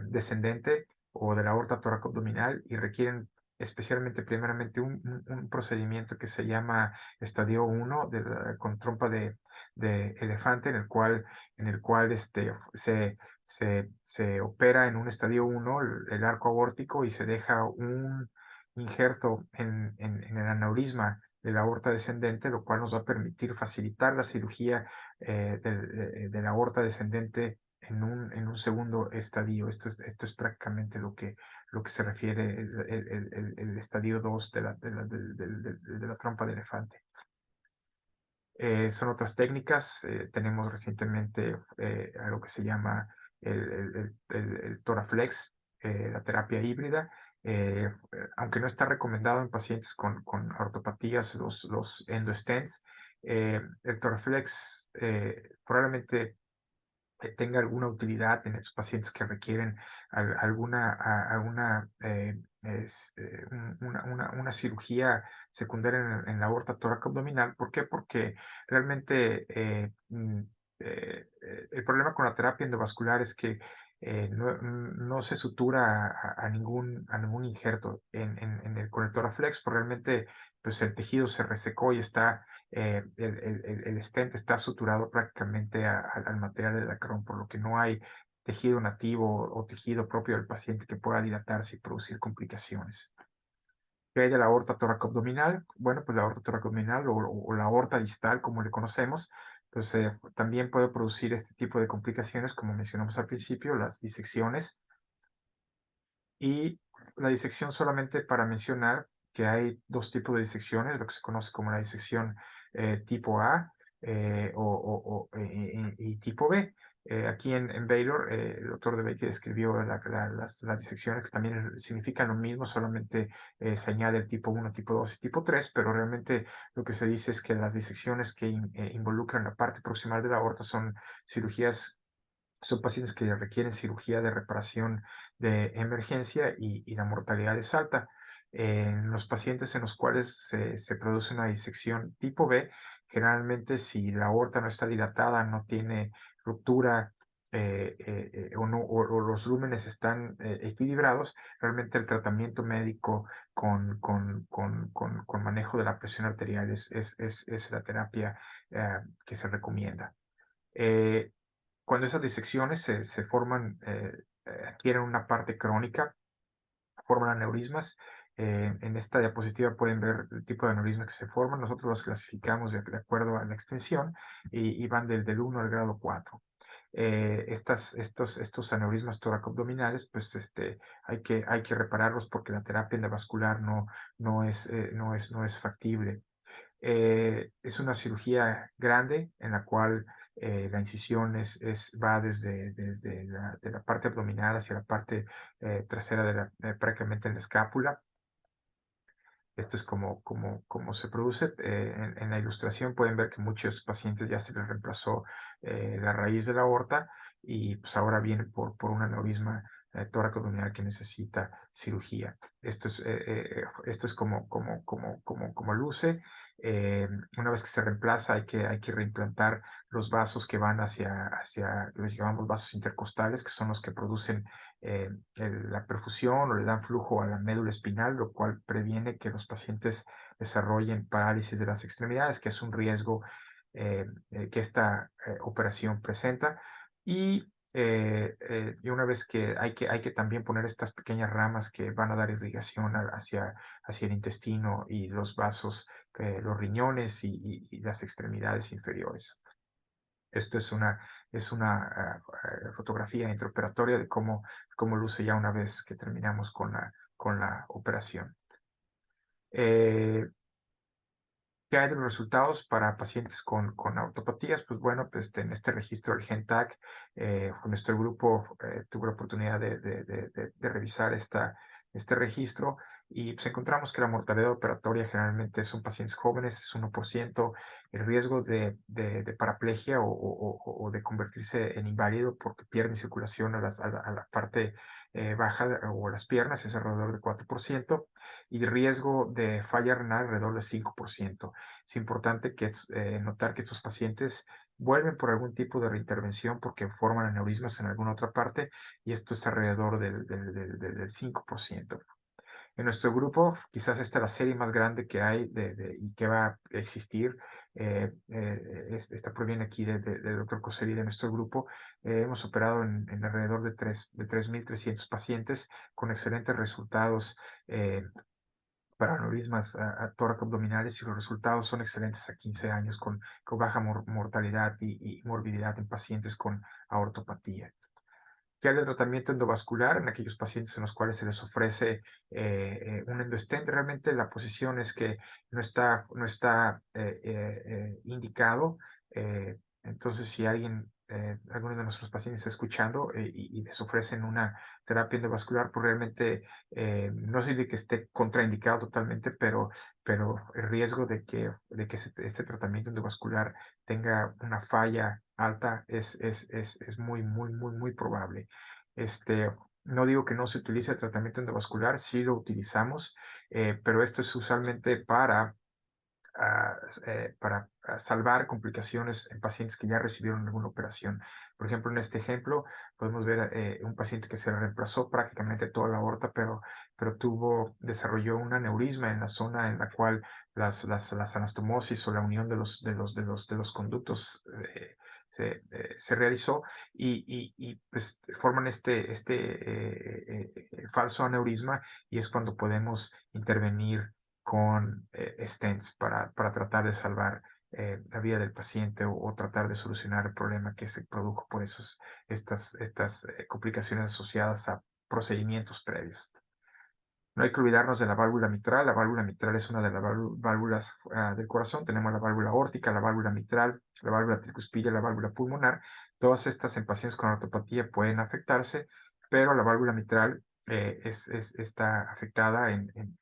descendente o de la aorta toracoabdominal y requieren especialmente primeramente un procedimiento que se llama estadio 1 con trompa de elefante en el cual se opera en un estadio 1 el arco aórtico y se deja un injerto en el aneurisma de la aorta descendente, lo cual nos va a permitir facilitar la cirugía de la aorta descendente en un segundo estadio. Esto es prácticamente lo que se refiere el estadio 2 de la trompa de elefante. Son otras técnicas. Tenemos recientemente algo que se llama el Toraflex, la terapia híbrida. Aunque no está recomendado en pacientes con ortopatías, los endostents, el Toraflex probablemente tenga alguna utilidad en estos pacientes que requieren alguna una cirugía secundaria en la aorta toracoabdominal. ¿Por qué? Porque realmente el problema con la terapia endovascular es que no se sutura a ningún injerto con el Toraflex, porque realmente pues, el tejido se resecó y el stent está suturado prácticamente al material del acrón, por lo que no hay tejido nativo o tejido propio del paciente que pueda dilatarse y producir complicaciones. ¿Qué hay de la aorta toracoabdominal? Bueno, pues la aorta toracoabdominal o la aorta distal, como le conocemos, pues también puede producir este tipo de complicaciones, como mencionamos al principio, las disecciones. Y la disección, solamente para mencionar que hay dos tipos de disecciones, lo que se conoce como la disección tipo A y tipo B. Aquí en Baylor, el doctor de Baker describió las disecciones que también significan lo mismo, solamente se añade el tipo 1, tipo 2 y tipo 3, pero realmente lo que se dice es que las disecciones que involucran la parte proximal de la aorta son pacientes que requieren cirugía de reparación de emergencia y la mortalidad es alta. En los pacientes en los cuales se produce una disección tipo B, generalmente si la aorta no está dilatada, no tiene ruptura o los lúmenes están equilibrados, realmente el tratamiento médico con manejo de la presión arterial es la terapia que se recomienda. Cuando esas disecciones se forman, adquieren una parte crónica, forman aneurismas. En esta diapositiva pueden ver el tipo de aneurismas que se forman. Nosotros los clasificamos de acuerdo a la extensión y van del 1 al grado 4. estos aneurismas toracoabdominales, pues hay que repararlos porque la terapia endovascular no es factible. Es una cirugía grande en la cual la incisión va desde de la parte abdominal hacia la parte trasera prácticamente en la escápula. Esto es como se produce. En la ilustración pueden ver que muchos pacientes ya se les reemplazó la raíz de la aorta y pues ahora viene por un aneurisma tóraco-abdominal que necesita cirugía. Esto es como luce. Una vez que se reemplaza hay que reimplantar los vasos que van hacia los llamamos vasos intercostales, que son los que producen la perfusión o le dan flujo a la médula espinal, lo cual previene que los pacientes desarrollen parálisis de las extremidades, que es un riesgo que esta operación presenta. Y una vez que hay que también poner estas pequeñas ramas que van a dar irrigación hacia el intestino y los vasos, los riñones y las extremidades inferiores. Esto es una fotografía intraoperatoria de cómo luce ya una vez que terminamos con la operación. ¿Qué hay de los resultados para pacientes con ortopatías? Pues bueno, pues en este registro del GENTAC, nuestro grupo tuvo la oportunidad de revisar este registro y pues encontramos que la mortalidad operatoria generalmente son pacientes jóvenes, es 1%, el riesgo de paraplegia o de convertirse en inválido porque pierden circulación a la parte baja o las piernas es alrededor de 4%, y el riesgo de falla renal alrededor del 5%. Es importante notar que estos pacientes vuelven por algún tipo de reintervención porque forman aneurismas en alguna otra parte y esto es alrededor del 5%. En nuestro grupo, quizás esta es la serie más grande que hay y que va a existir. Esta proviene aquí del doctor Coselli de nuestro grupo. Hemos operado en alrededor de 3.300 pacientes con excelentes resultados para aneurismas tóraco-abdominales y los resultados son excelentes a 15 años con baja mortalidad y morbilidad en pacientes con aortopatía. ¿Qué hay de tratamiento endovascular en aquellos pacientes en los cuales se les ofrece un endostent? Realmente la posición es que no está indicado. Entonces, si alguno de nuestros pacientes está escuchando y les ofrecen una terapia endovascular, pues realmente no sé de que esté contraindicado totalmente, pero el riesgo de que este tratamiento endovascular tenga una falla alta es muy probable. No digo que no se utilice el tratamiento endovascular, sí lo utilizamos, pero esto es usualmente para salvar complicaciones en pacientes que ya recibieron alguna operación. Por ejemplo, en este ejemplo podemos ver un paciente que se le reemplazó prácticamente toda la aorta, pero desarrolló un aneurisma en la zona en la cual las anastomosis o la unión de los conductos se realizó y pues forman falso aneurisma y es cuando podemos intervenir con stents para tratar de salvar la vida del paciente o tratar de solucionar el problema que se produjo por estas complicaciones asociadas a procedimientos previos. No hay que olvidarnos de la válvula mitral. La válvula mitral es una de las válvulas del corazón. Tenemos la válvula aórtica, la válvula mitral, la válvula tricuspidia, la válvula pulmonar. Todas estas en pacientes con ortopatía pueden afectarse, pero la válvula mitral está afectada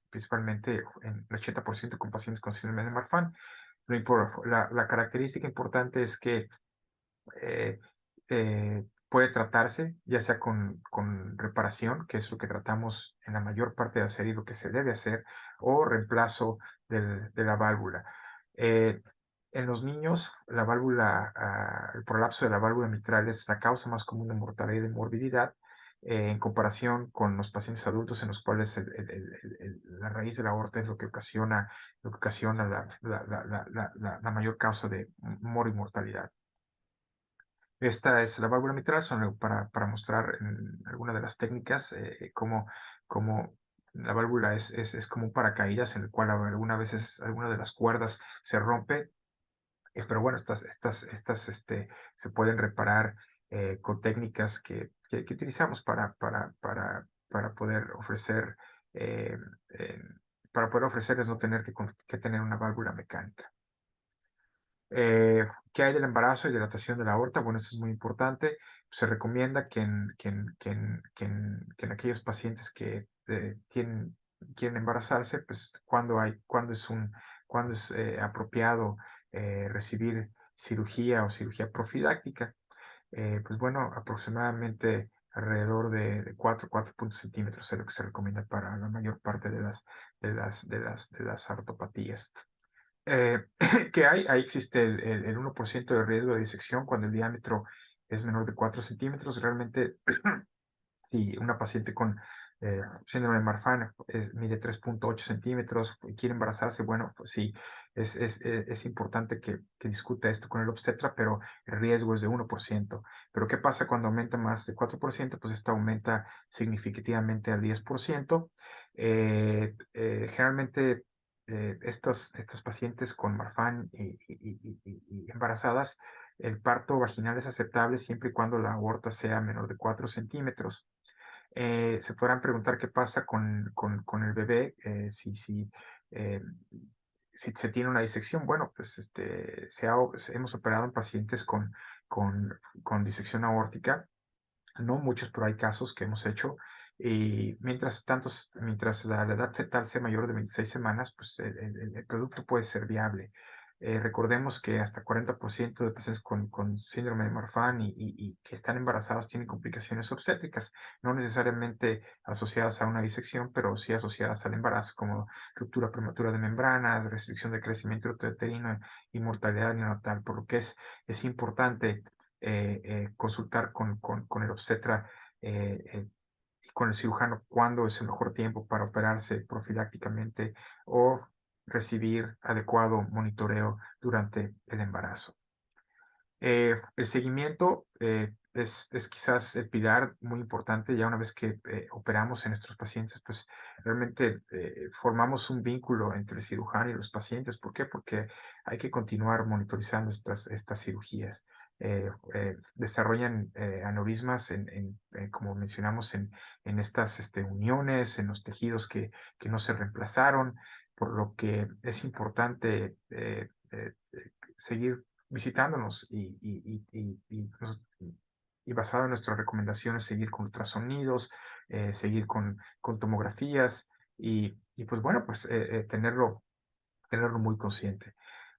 principalmente en el 80% con pacientes con síndrome de Marfan. La característica importante es que puede tratarse ya sea con reparación, que es lo que tratamos en la mayor parte de hacer y lo que se debe hacer, o reemplazo de la válvula. En los niños, el prolapso de la válvula mitral es la causa más común de mortalidad y de morbilidad, en comparación con los pacientes adultos en los cuales la raíz de la aorta es lo que ocasiona la mayor causa de mortalidad. Esta es la válvula mitral, para mostrar alguna de las técnicas, cómo la válvula es como un paracaídas en el cual algunas veces alguna de las cuerdas se rompe, pero bueno, estas se pueden reparar con técnicas que utilizamos para poder ofrecer, eh, eh, para poder ofrecerles no tener que tener una válvula mecánica. ¿Qué hay del embarazo y dilatación de la aorta? Bueno, eso es muy importante. Se recomienda que en aquellos pacientes que quieren embarazarse, pues cuando es apropiado recibir cirugía o cirugía profiláctica. Pues bueno, aproximadamente alrededor de 4 centímetros es lo que se recomienda para la mayor parte de las ortopatías. ¿Qué hay? Ahí existe el 1% de riesgo de disección cuando el diámetro es menor de 4 centímetros. Realmente, si una paciente con síndrome de Marfan mide 3,8 centímetros y quiere embarazarse, bueno, pues sí, es importante que discuta esto con el obstetra, pero el riesgo es de 1%. Pero ¿qué pasa cuando aumenta más de 4%? Pues esto aumenta significativamente al 10%. Generalmente, estos pacientes con Marfan y embarazadas, el parto vaginal es aceptable siempre y cuando la aorta sea menor de 4 centímetros. Se podrán preguntar qué pasa con el bebé, eh, si se tiene una disección. Bueno, pues hemos operado en pacientes con disección aórtica, no muchos, pero hay casos que hemos hecho. Y mientras la edad fetal sea mayor de 26 semanas, pues el producto puede ser viable. Recordemos que hasta 40% de pacientes con síndrome de Marfan y que están embarazados tienen complicaciones obstétricas, no necesariamente asociadas a una disección, pero sí asociadas al embarazo, como ruptura prematura de membranas, restricción de crecimiento uterino y mortalidad neonatal, por lo que es importante consultar con el obstetra y con el cirujano cuándo es el mejor tiempo para operarse profilácticamente o recibir adecuado monitoreo durante el embarazo. El seguimiento es quizás el pilar muy importante. Ya una vez que operamos en nuestros pacientes, pues realmente formamos un vínculo entre el cirujano y los pacientes. ¿Por qué? Porque hay que continuar monitorizando estas cirugías. Desarrollan aneurismas, como mencionamos, en estas uniones, en los tejidos que no se reemplazaron, por lo que es importante seguir visitándonos y basado en nuestras recomendaciones, seguir con ultrasonidos, seguir con tomografías y pues bueno, pues tenerlo muy consciente.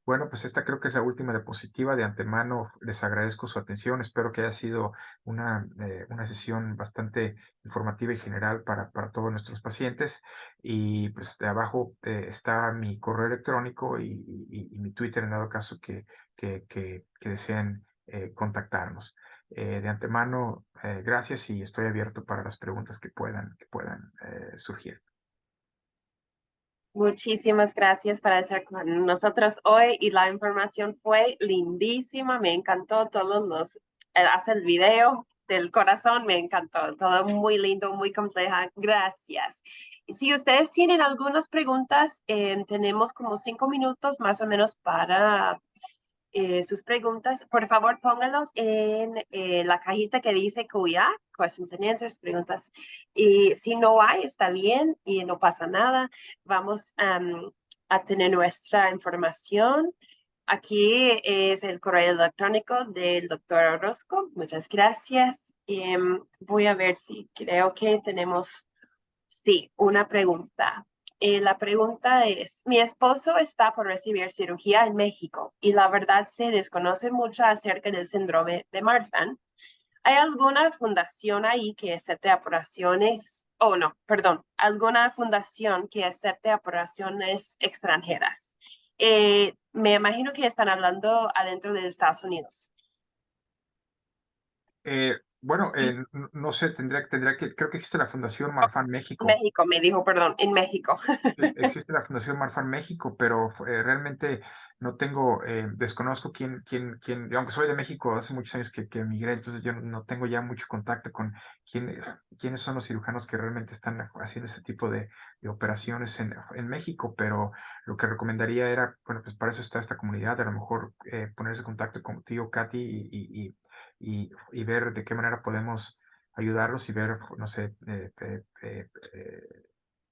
Bueno, pues esta creo que es la última diapositiva. De antemano les agradezco su atención. Espero que haya sido una sesión bastante informativa y general para todos nuestros pacientes. Y pues de abajo está mi correo electrónico y mi Twitter en dado caso que deseen contactarnos. De antemano, gracias y estoy abierto para las preguntas que puedan surgir. Muchísimas gracias por estar con nosotros hoy y la información fue lindísima. Me encantó hacer el video del corazón, me encantó. Todo muy lindo, muy compleja. Gracias. Si ustedes tienen algunas preguntas, tenemos como 5 minutos más o menos para sus preguntas. Por favor, pónganlos en la cajita que dice QA, Questions and Answers, preguntas. Y si no hay, está bien y no pasa nada. Vamos a tener nuestra información. Aquí es el correo electrónico del doctor Orozco. Muchas gracias. Voy a ver si creo que tenemos, sí, una pregunta. La pregunta es, mi esposo está por recibir cirugía en México y la verdad se desconoce mucho acerca del síndrome de Marfan. ¿Hay alguna fundación ahí que acepte operaciones, no, perdón, alguna fundación que acepte operaciones extranjeras? Me imagino que están hablando adentro de Estados Unidos. Bueno, no sé, creo que existe la Fundación Marfan México. México, me dijo, perdón, en México. Existe la Fundación Marfan México, pero realmente desconozco aunque soy de México, hace muchos años que emigré, entonces yo no tengo ya mucho contacto con quiénes son los cirujanos que realmente están haciendo ese tipo de operaciones en México, pero lo que recomendaría era, bueno, pues para eso está esta comunidad, a lo mejor ponerse en contacto contigo, Katy, y ver de qué manera podemos ayudarlos y ver, no sé,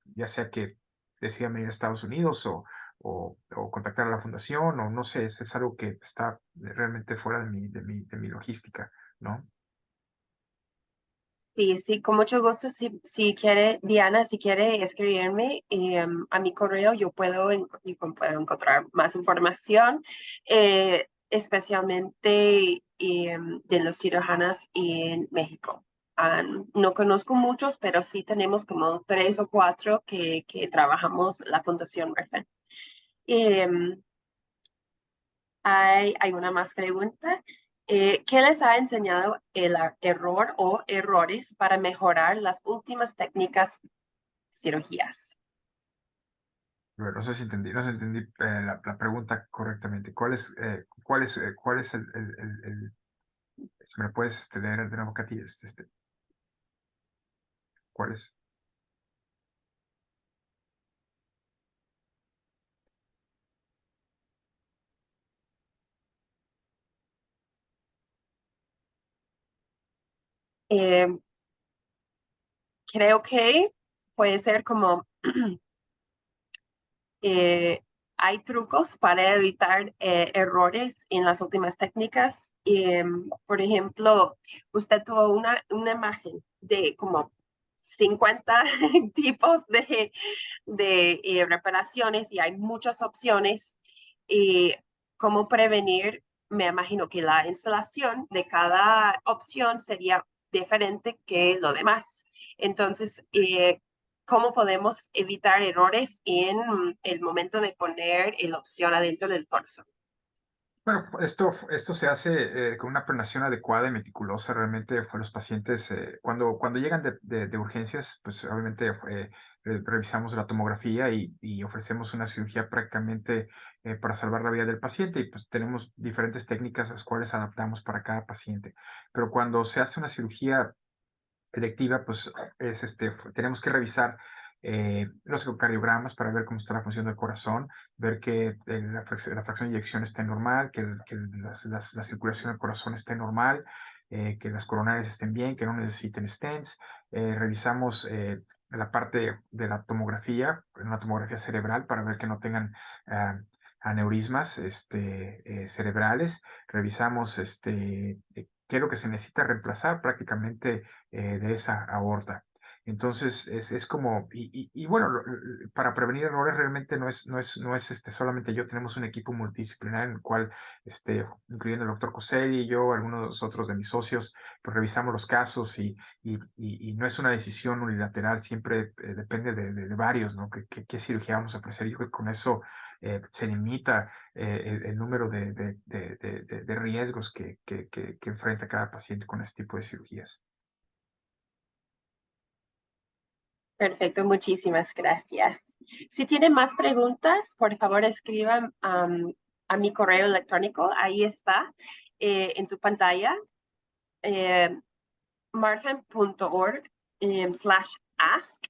ya sea que decidan venir a Estados Unidos o contactar a la fundación, o no sé, es algo que está realmente fuera de mi logística, ¿no? Sí, sí, con mucho gusto. Si quiere, Diana, si quiere escribirme a mi correo, puedo encontrar más información, especialmente de los cirujanos en México. No conozco muchos, pero sí tenemos como 3 o 4 que trabajamos la Fundación Marfan. Em, hay una más pregunta. ¿Qué les ha enseñado el error o errores para mejorar las últimas técnicas cirugías? Bueno, no sé si entendí la pregunta correctamente. ¿Cuál es si me lo puedes leer de nuevo, Katy, ¿cuál es? Eh, Creo que puede ser como eh, hay trucos para evitar errores en las últimas técnicas. Por ejemplo, usted tuvo una imagen de como 50 tipos de reparaciones y hay muchas opciones. Y cómo prevenir, me imagino que la instalación de cada opción sería diferente que lo demás. Entonces, ¿cómo podemos evitar errores en el momento de poner la opción adentro del corazón? Bueno, esto se hace con una planeación adecuada y meticulosa. Realmente, los pacientes, cuando llegan de urgencias, pues obviamente revisamos la tomografía y ofrecemos una cirugía prácticamente para salvar la vida del paciente. Y pues tenemos diferentes técnicas las cuales adaptamos para cada paciente. Pero cuando se hace una cirugía electiva, pues tenemos que revisar los ecocardiogramas para ver cómo está la función del corazón, ver que la fracción de eyección esté normal, que la circulación del corazón esté normal, que las coronarias estén bien, que no necesiten stents. Revisamos la parte de la tomografía, una tomografía cerebral, para ver que no tengan aneurismas cerebrales. Revisamos qué es lo que se necesita reemplazar prácticamente de esa aorta. Entonces, es como, y bueno, para prevenir errores realmente no es solamente yo, tenemos un equipo multidisciplinar en el cual, incluyendo el doctor Coselli y yo, algunos otros de mis socios, pues revisamos los casos y no es una decisión unilateral, siempre depende de varios, ¿no? ¿Qué cirugía vamos a ofrecer? Yo creo que con eso se limita el número de riesgos que enfrenta cada paciente con este tipo de cirugías. Perfecto, muchísimas gracias. Si tienen más preguntas, por favor escriban a mi correo electrónico. Ahí está en su pantalla, marfan.org/ask.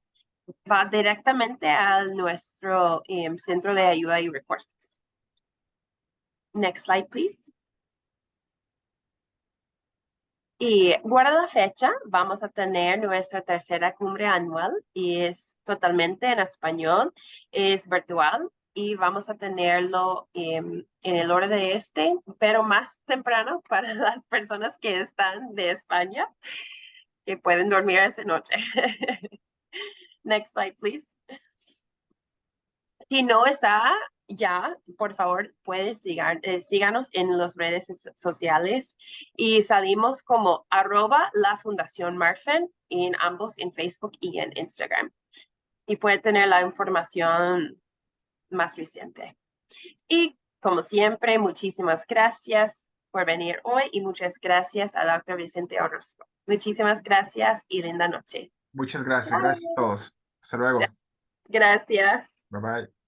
Va directamente a nuestro centro de ayuda y recursos. Next slide, please. Y guarda la fecha, vamos a tener nuestra tercera cumbre anual y es totalmente en español, es virtual y vamos a tenerlo en el hora de pero más temprano para las personas que están de España, que pueden dormir esa noche. Next slide, please. Si no está ya, por favor, puedes síganos en las redes sociales y salimos como @la Fundación Marfan en ambos, en Facebook y en Instagram. Y puede tener la información más reciente. Y como siempre, muchísimas gracias por venir hoy y muchas gracias al doctor Vicente Orozco. Muchísimas gracias y linda noche. Muchas gracias a todos. Hasta luego. Gracias. Bye bye.